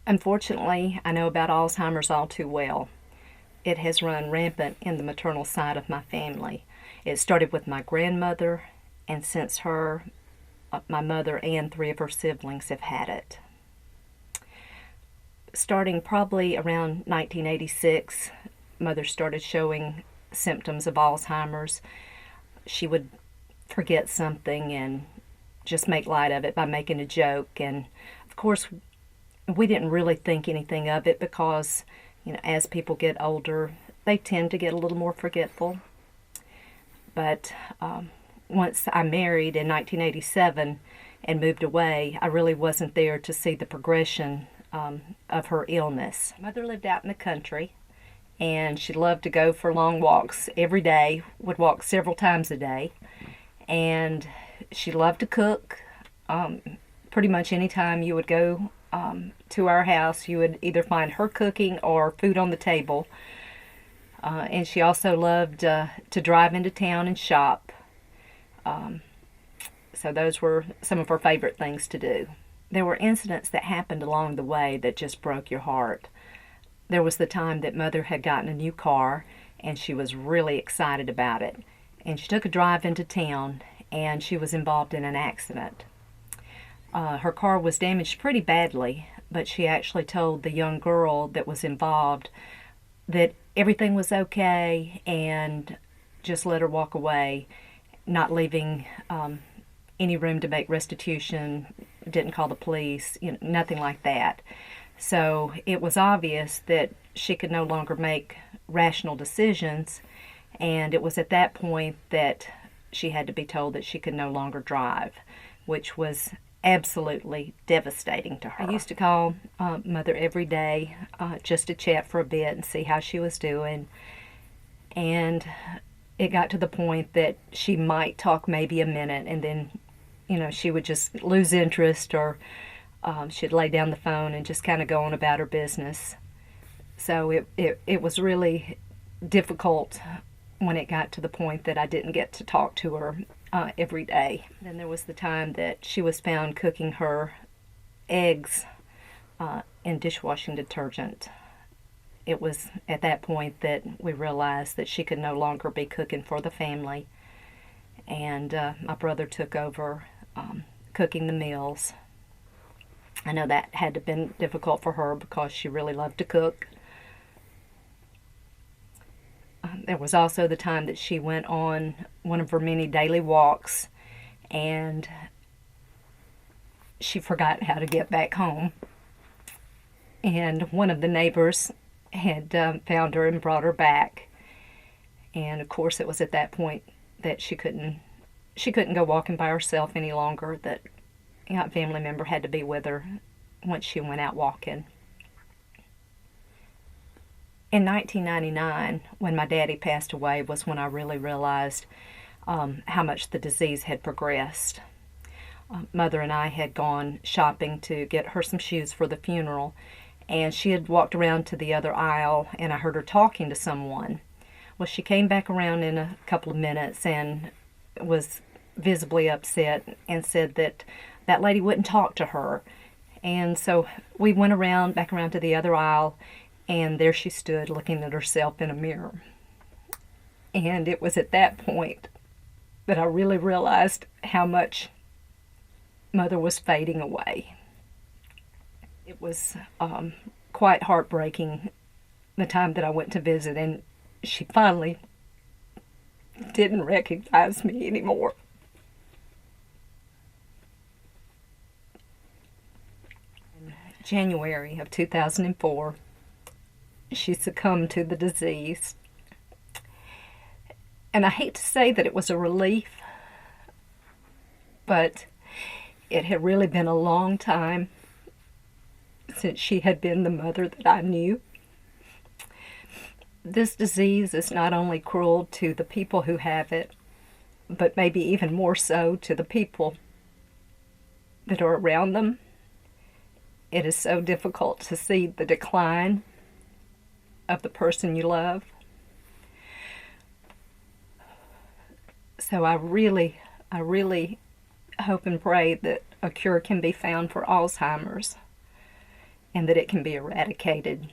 Unfortunately, I know about Alzheimer's all too well. It has run rampant in the maternal side of my family. It started with my grandmother, and since her, my mother and three of her siblings have had it. Starting probably around 1986, mother started showing symptoms of Alzheimer's. She would forget something and just make light of it by making a joke. And of course, we didn't really think anything of it because, as people get older, they tend to get a little more forgetful. But once I married in 1987 and moved away, I really wasn't there to see the progression of her illness. Mother lived out in the country, and she loved to go for long walks every day, would walk several times a day, and she loved to cook. Pretty much any time you would go to our house, you would either find her cooking or food on the table. And she also loved to drive into town and shop. So those were some of her favorite things to do. There were incidents that happened along the way that just broke your heart. There was the time that Mother had gotten a new car, and she was really excited about it. And she took a drive into town, and she was involved in an accident. Her car was damaged pretty badly, but she actually told the young girl that was involved that everything was okay and just let her walk away, not leaving any room to make restitution, didn't call the police, nothing like that. So it was obvious that she could no longer make rational decisions, and it was at that point that she had to be told that she could no longer drive, which was absolutely devastating to her. I used to call Mother every day just to chat for a bit and see how she was doing, and it got to the point that she might talk maybe a minute, and then she would just lose interest, or she'd lay down the phone and just kind of go on about her business. So it was really difficult when it got to the point that I didn't get to talk to her every day. Then there was the time that she was found cooking her eggs in dishwashing detergent. It was at that point that we realized that she could no longer be cooking for the family, and my brother took over cooking the meals. I know that had to have been difficult for her because she really loved to cook. There was also the time that she went on one of her many daily walks, and she forgot how to get back home. And one of the neighbors had found her and brought her back. And of course, it was at that point that she couldn't go walking by herself any longer. That a family member had to be with her once she went out walking. In 1999, when my daddy passed away, was when I really realized how much the disease had progressed. Mother and I had gone shopping to get her some shoes for the funeral, and she had walked around to the other aisle, and I heard her talking to someone. Well, she came back around in a couple of minutes and was visibly upset and said that that lady wouldn't talk to her. And so we went back around to the other aisle, and there she stood looking at herself in a mirror. And it was at that point that I really realized how much Mother was fading away. It was quite heartbreaking the time that I went to visit, and she finally didn't recognize me anymore. In January of 2004, she succumbed to the disease. And I hate to say that it was a relief, but it had really been a long time since she had been the mother that I knew. This disease is not only cruel to the people who have it, but maybe even more so to the people that are around them. It is so difficult to see the decline of the person you love. So I really hope and pray that a cure can be found for Alzheimer's, and that it can be eradicated